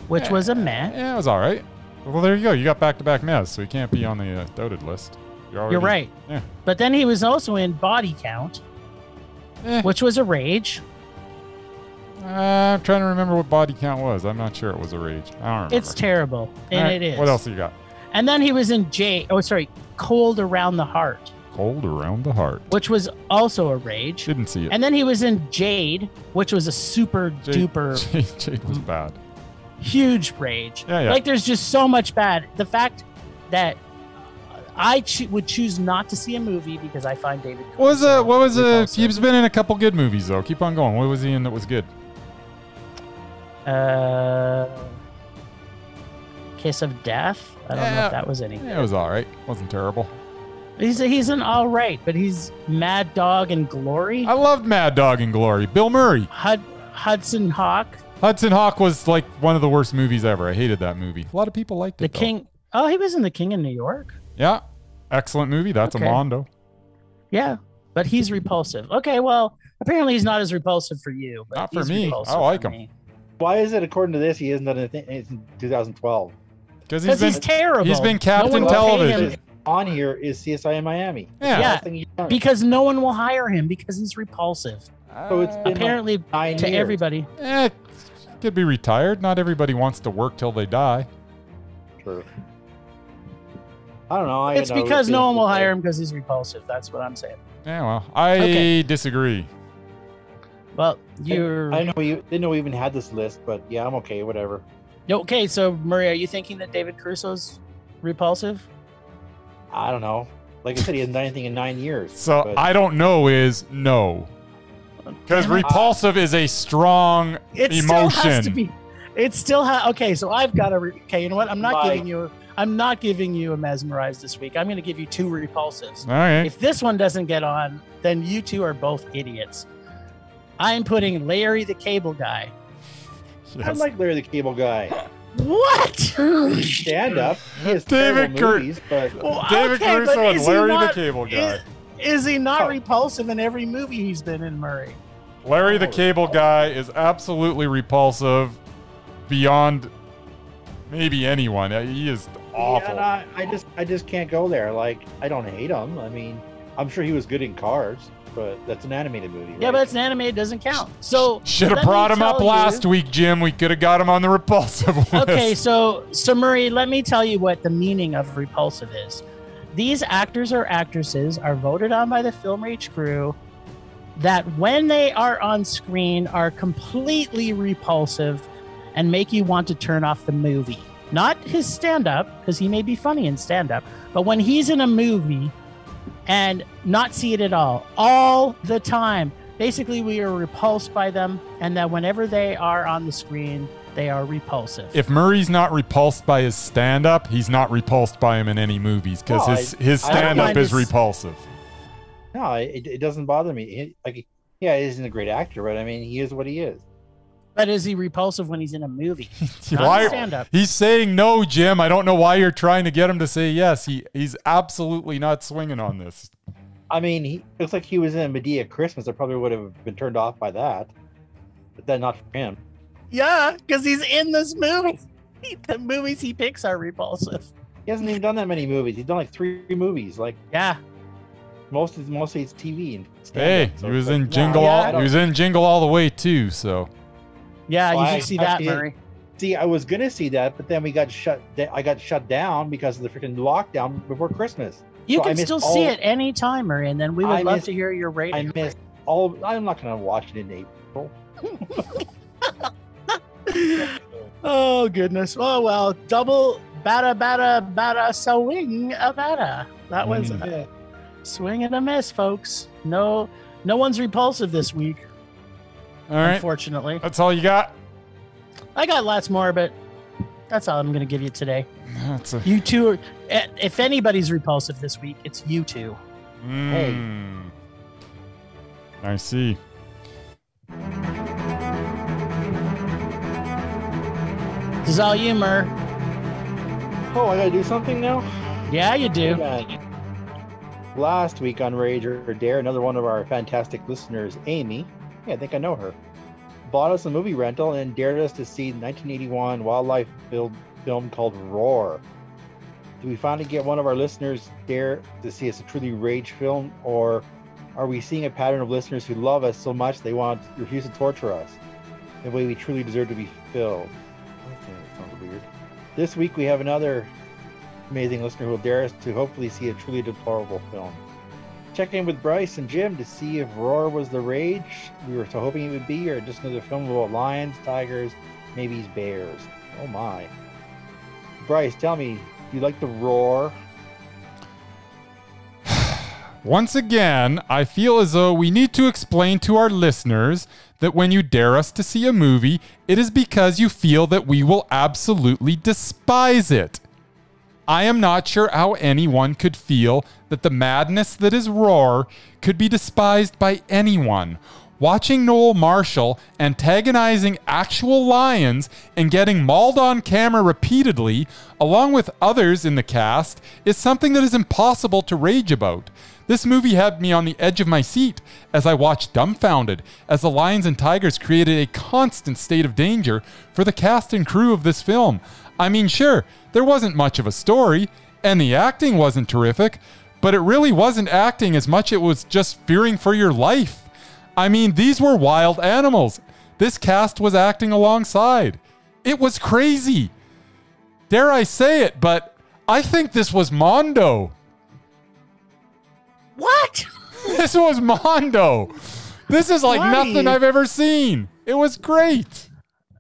which was a meh. Yeah, it was all right. Well, there you go. You got back-to-back mess, so you can't be on the doted list. You're right. Yeah. But then he was also in Body Count, which was a rage. I'm trying to remember what Body Count was. I'm not sure it was a rage. I don't remember. It's terrible, and it is. What else you got? And then he was in Cold Around the Heart. Cold Around the Heart. Which was also a rage. Didn't see it. And then he was in Jade, which was a super duper Jade was bad. Huge rage. Yeah. Like there's just so much bad. The fact that I would choose not to see a movie because I find David Caruso He's been in a couple good movies though. Keep on going. What was he in that was good? Kiss of Death. I don't know if that was any good. It was all right. Wasn't terrible. He's an all right, but he's Mad Dog and Glory. I loved Mad Dog and Glory. Bill Murray. Hudson Hawk. Hudson Hawk was like one of the worst movies ever. I hated that movie. A lot of people liked it. The King. Oh, he was in The King in New York. Yeah. Excellent movie. That's a Mondo. Yeah, but he's repulsive. Okay, well, apparently he's not as repulsive for you. But not for me. I like him. Why is it, according to this, he hasn't done anything in 2012? Because he's terrible. He's been Captain Television. On here is CSI in Miami. Yeah, because no one will hire him because he's repulsive. So it's been apparently like 9 to years. everybody. Could be retired. Not everybody wants to work till they die. Sure. I don't know. It's because no one will hire him because he's repulsive. That's what I'm saying. Yeah, well, I disagree. Well, I didn't know we even had this list, but yeah, I'm okay. Whatever. Okay, so Murray, are you thinking that David Caruso's repulsive? I don't know. Like I said, he hasn't done anything in 9 years. So I don't know is no. Because repulsive is a strong emotion. Still has to be. It still has. Okay, so I've got a. Okay, you know what? I'm not giving you a mesmerized this week. I'm going to give you 2 repulsives. All right. If this one doesn't get on, then you two are both idiots. I'm putting Larry the Cable Guy. Yes. I like Larry the Cable Guy. What? Stand up. He has terrible movies, but David Caruso and Larry the Cable Guy. Is he not repulsive in every movie he's been in, Murray? Larry the Cable Guy is absolutely repulsive beyond maybe anyone. He is awful. Yeah, I just can't go there. Like, I don't hate him. I mean, I'm sure he was good in Cars, but that's an animated movie. Right? Yeah, but it's an animated, doesn't count. So should have brought him up last week, Jim. We could have got him on the repulsive list. Okay, so Murray, let me tell you what the meaning of repulsive is. These actors or actresses are voted on by the Film Rage crew that when they are on screen are completely repulsive and make you want to turn off the movie. Not his stand-up, because he may be funny in stand-up, but when he's in a movie and not see it at all the time. Basically, we are repulsed by them, and that whenever they are on the screen, they are repulsive. If Murray's not repulsed by his stand-up, he's not repulsed by him in any movies, because his stand-up is repulsive. No, it doesn't bother me. He isn't a great actor, but I mean, he is what he is. But is he repulsive when he's in a movie? Not stand-up. He's saying no, Jim. I don't know why you're trying to get him to say yes. He's absolutely not swinging on this. I mean, he looks like he was in Medea Christmas. I probably would have been turned off by that. But then not for him. Yeah, because he's in this movie. The movies he picks are repulsive. He hasn't even done that many movies. He's done like 3 movies. Like, yeah. Mostly it's TV and stand-up, so he was in Jingle He was in Jingle All the Way too, so. Yeah, you should see that, Murray. See, I was gonna see that, but then I got shut down because of the freaking lockdown before Christmas. You can still see it any time, Murray, and then we would love to hear your rating. I missed all. I'm not gonna watch it in April. Oh goodness! Oh well, double bada swing a bada. That was a swing and a miss, folks. No one's repulsive this week. All right. Unfortunately. That's all you got? I got lots more, but That's all I'm going to give you today. That's a... You two are, if anybody's repulsive this week, it's you two. Hey. I see. This is all you, Mur. Oh, I gotta do something now? Yeah, you do. Last week on Rage or Dare, another one of our fantastic listeners, Amy, yeah, I think I know her, bought us a movie rental and dared us to see the 1981 wildlife film called Roar. Do we finally get one of our listeners dare to see us a truly rage film, or are we seeing a pattern of listeners who love us so much they refuse to torture us the way we truly deserve to be filled? Okay, that sounds weird. This week we have another amazing listener who will dare us to hopefully see a truly deplorable film. Check in with Bryce and Jim to see if Roar was the rage we were so hoping it would be, or just another film about lions, tigers, maybe bears. Oh my. Bryce, tell me, do you like the Roar? Once again, I feel as though we need to explain to our listeners that when you dare us to see a movie, it is because you feel that we will absolutely despise it. I am not sure how anyone could feel that the madness that is Roar could be despised by anyone. Watching Noel Marshall antagonizing actual lions and getting mauled on camera repeatedly, along with others in the cast, is something that is impossible to rage about. This movie had me on the edge of my seat as I watched dumbfounded as the lions and tigers created a constant state of danger for the cast and crew of this film. I mean, sure, there wasn't much of a story, and the acting wasn't terrific, but it really wasn't acting as much as it was just fearing for your life. I mean, these were wild animals. This cast was acting alongside. It was crazy. Dare I say it, but I think this was Mondo. What? This was Mondo. This is like nothing I've ever seen. It was great.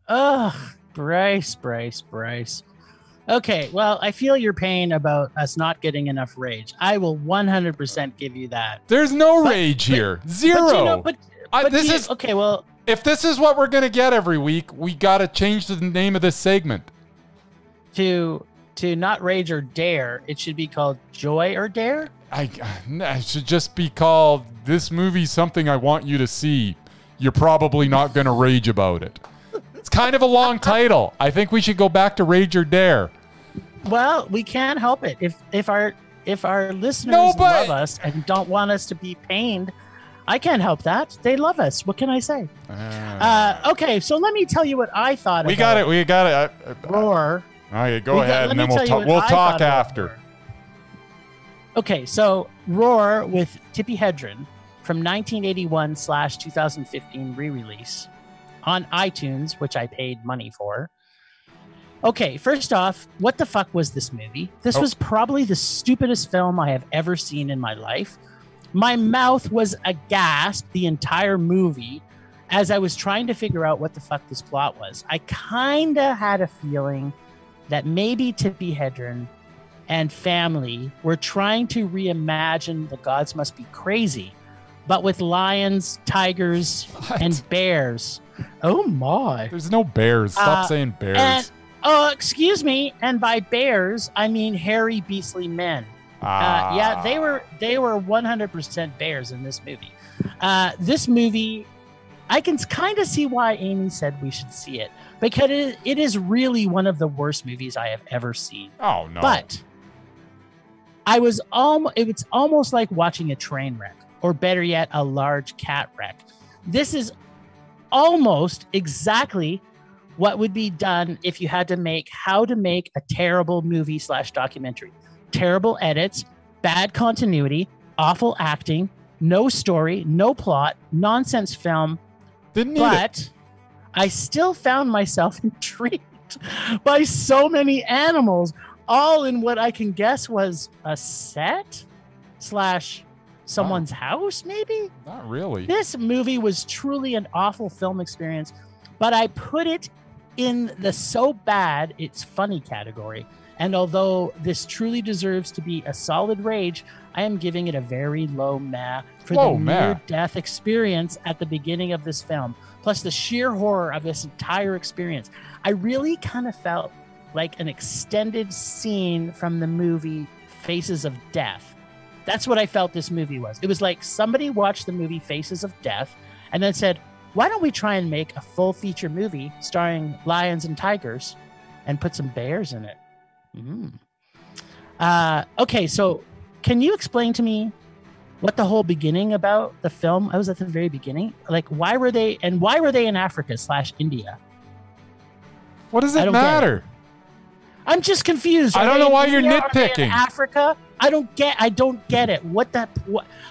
Ugh. Bryce. Okay, well, I feel your pain about us not getting enough rage. I will 100% give you that. There's no rage here. Zero. Okay, well, if this is what we're going to get every week, we got to change the name of this segment. To not rage or dare, it should be called Joy or Dare? I should just be called This Movie's Something I Want You to See. You're probably not going to rage about it. It's kind of a long title. I think we should go back to Rage or Dare. Well, we can't help it. If our listeners love us and don't want us to be pained, I can't help that. They love us. What can I say? Okay, so let me tell you what I thought. We got it. Roar. Okay, go ahead, and then we'll talk after. Okay, so Roar with Tippi Hedren from 1981/2015 re-release on iTunes, which I paid money for. Okay, first off, what the fuck was this movie? This was probably the stupidest film I have ever seen in my life. My mouth was aghast the entire movie as I was trying to figure out what the fuck this plot was. I kind of had a feeling that maybe Tippi Hedren and family were trying to reimagine The Gods Must Be Crazy, but with lions, tigers, and bears. Oh my. There's no bears. Stop saying bears. Excuse me. And by bears, I mean hairy, beastly men. Yeah, they were 100% bears in this movie. This movie, I can kind of see why Amy said we should see it, because it is really one of the worst movies I have ever seen. Oh no. But it's almost like watching a train wreck, or better yet, a large cat wreck. This is almost exactly what would be done if you had to make a terrible movie / documentary. Terrible edits, bad continuity, awful acting, no story, no plot, nonsense film. Didn't need it. I still found myself intrigued by so many animals, all in what I can guess was a set / someone's house, maybe? Not really. This movie was truly an awful film experience, but I put it in the so bad it's funny category. And although this truly deserves to be a solid rage, I am giving it a very low meh for the near-death experience at the beginning of this film, plus the sheer horror of this entire experience. I really kind of felt like an extended scene from the movie Faces of Death. That's what I felt this movie was. It was like somebody watched the movie Faces of Death and then said, why don't we try and make a full feature movie starring lions and tigers and put some bears in it? Okay, so can you explain to me what the whole beginning about the film? I was at the very beginning. Like, why were they in Africa / India? What does it matter? I'm just confused. I don't know why you're nitpicking. In Africa? I don't get it. What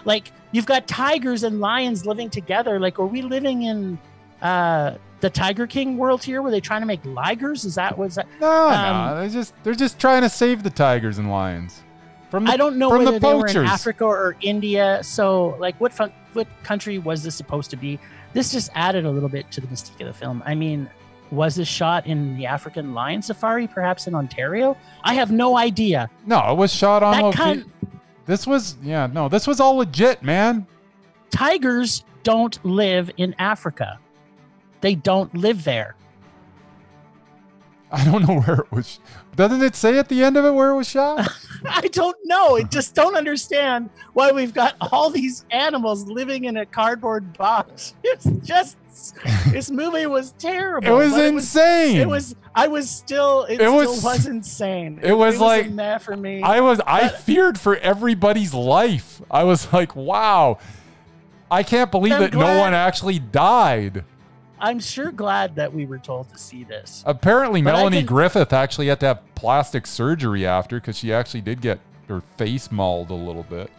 like, you've got tigers and lions living together. Like, are we living in the Tiger King world here? Were they trying to make ligers? Was that? No, they're just trying to save the tigers and lions. I don't know whether they were in Africa or India. So, like, what country was this supposed to be? This just added a little bit to the mystique of the film. I mean, was this shot in the African lion safari, perhaps in Ontario? I have no idea. No, it was shot on location. This was all legit, man. Tigers don't live in Africa. They don't live there. I don't know where it was. Doesn't it say at the end of it where it was shot? I don't know. I just don't understand why we've got all these animals living in a cardboard box. It's just, this movie was terrible. It was insane. It was still insane. It was like, a for me. I feared for everybody's life. I was like, wow, I can't believe that no one actually died. I'm sure glad that we were told to see this. Apparently, Melanie Griffith actually had to have plastic surgery after because she actually did get her face mauled a little bit.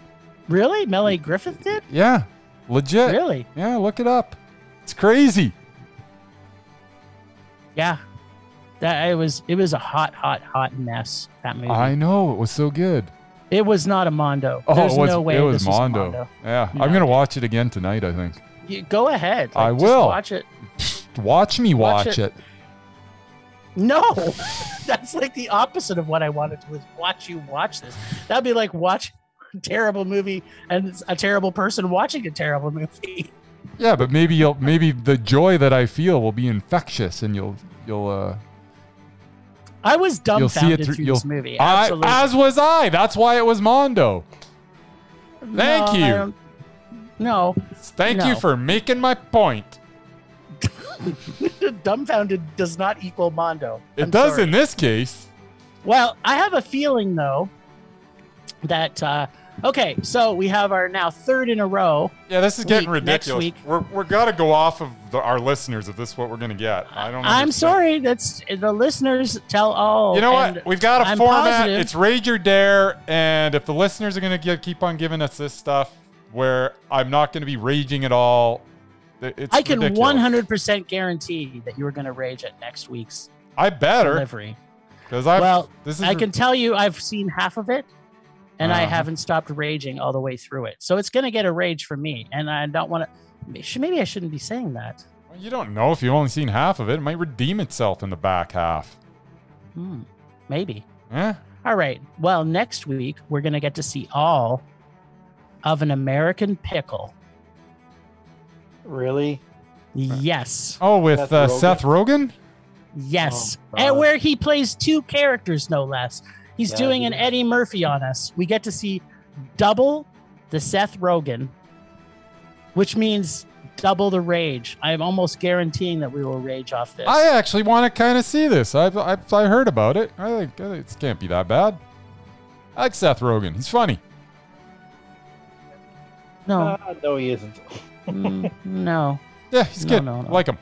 Really? Melanie Griffith did? Yeah. Legit. Really? Yeah, look it up. It's crazy. Yeah. It was a hot mess, that movie. I know. It was so good. It was not a Mondo. There's no way it was this Mondo. Was a Mondo. Yeah. No. I'm going to watch it again tonight, I think. Go ahead. I will. Just watch it. Watch me watch it. No, that's like the opposite of what I wanted to watch you watch this. That'd be like watch a terrible movie and a terrible person watching a terrible movie. Yeah, but maybe the joy that I feel will be infectious, and you'll. I was dumbfounded through this movie. Absolutely. As was I. That's why it was Mondo. Thank you. No. Thank you for making my point. Dumbfounded does not equal Mondo. It does in this case. Well, I have a feeling, though, that, okay, so we have our now third in a row. Yeah, this is getting ridiculous. Next week. We're got to go off of our listeners if this is what we're going to get. I don't know. I'm sorry. That's the listeners tell all. You know what? We've got a format. Positive. It's Rage or Dare. And if the listeners are going to keep on giving us this stuff where I'm not going to be raging at all, I can ridiculous. 100% guarantee that you are going to rage at next week's delivery. Because I can tell you I've seen half of it, and I haven't stopped raging all the way through it. So it's going to get a rage from me, and I don't want to. Maybe I shouldn't be saying that. Well, you don't know if you've only seen half of it. It might redeem itself in the back half. Maybe. Yeah. All right. Well, next week we're going to get to see all of An American Pickle. Really? Yes. Oh, with Seth Rogen? Yes. And where he plays two characters, no less. He's doing an Eddie Murphy on us. We get to see double the Seth Rogen, which means double the rage. I'm almost guaranteeing that we will rage off this. I actually want to kind of see this. I heard about it. I think it can't be that bad. I like Seth Rogen. He's funny. No. No, he isn't. No. Yeah, he's good. No. I like him.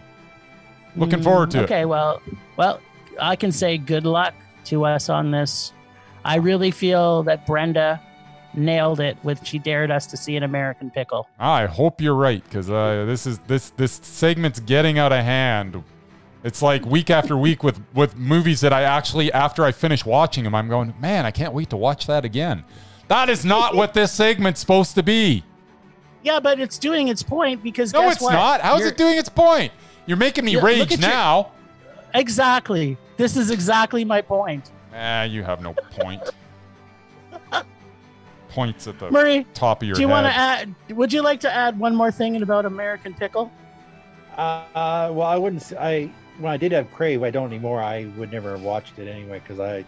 Looking forward to it. Okay, well, I can say good luck to us on this. I really feel that Brenda nailed it with she dared us to see An American Pickle. I hope you're right, because this segment's getting out of hand. It's like week after week with movies that I actually, after I finish watching them, I'm going, man, I can't wait to watch that again. That is not what this segment's supposed to be. Yeah, but it's doing its point because no, guess it's what? not. How is it doing its point? You're making me rage now. Exactly. This is exactly my point. You have no point. Points at the top of your head. Do you want to add? Would you like to add one more thing about American Pickle? Well, I wouldn't say when I did have Crave, I don't anymore. I would never have watched it anyway because I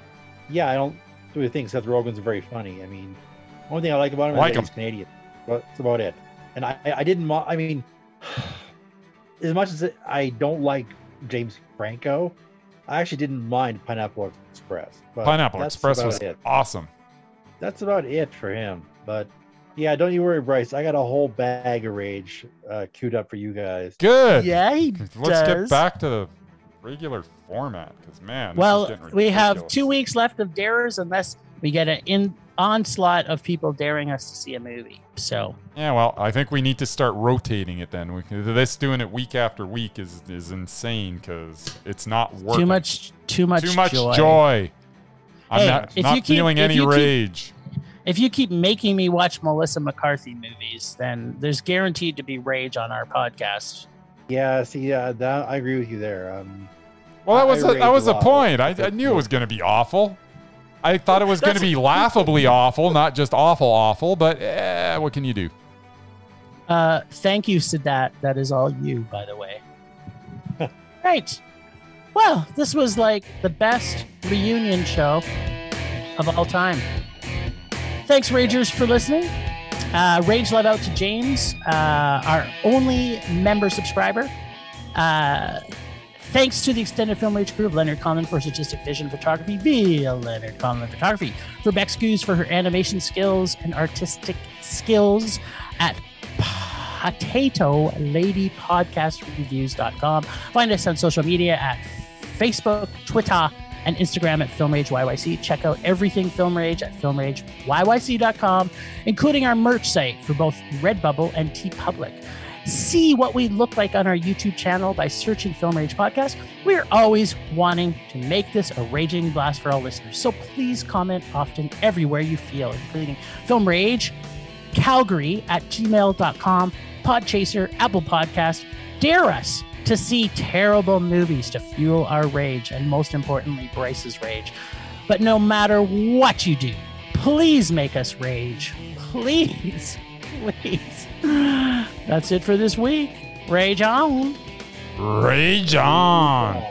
don't really think Seth Rogen's very funny. I mean, only thing I like about him is that he's Canadian. But that's about it. And I didn't. I mean, as much as I don't like James Franco, I actually didn't mind Pineapple Express. But Pineapple Express was awesome. That's about it for him. But yeah, don't you worry, Bryce. I got a whole bag of rage queued up for you guys. Good. Yeah, Let's get back to the regular format because, man, we have 2 weeks left of darers unless we get an onslaught of people daring us to see a movie. So yeah, well, I think we need to start rotating it then. This doing it week after week is insane because it's not working. Too much joy. I'm not feeling any rage. If you keep making me watch Melissa McCarthy movies, then there's guaranteed to be rage on our podcast. Yeah, see, that I agree with you there. Well, that was the point. I knew it was going to be awful. I thought it was going to be laughably awful, not just awful, but what can you do? Thank you, Sadat. That is all you, by the way. Right. Well, this was like the best reunion show of all time. Thanks, Ragers, for listening. Rage love out to James, our only member subscriber. Thanks to the extended Film Rage crew of Leonard Conlon for Statistic Vision Photography via Leonard Conlon Photography. For Bex Goose for her animation skills and artistic skills at PotatoLadyPodcastReviews.com. Find us on social media at Facebook, Twitter, and Instagram at Film Rage YYC. Check out everything Film Rage at FilmRageYYC.com, including our merch site for both Redbubble and TeePublic. See what we look like on our YouTube channel by searching Film Rage Podcast. We're always wanting to make this a raging blast for all listeners. So please comment often everywhere you feel, including Film Rage, Calgary at gmail.com, Podchaser, Apple Podcast. Dare us to see terrible movies to fuel our rage, and most importantly, Bryce's rage. But no matter what you do, please make us rage. Please. That's it for this week. Rage on. Rage on.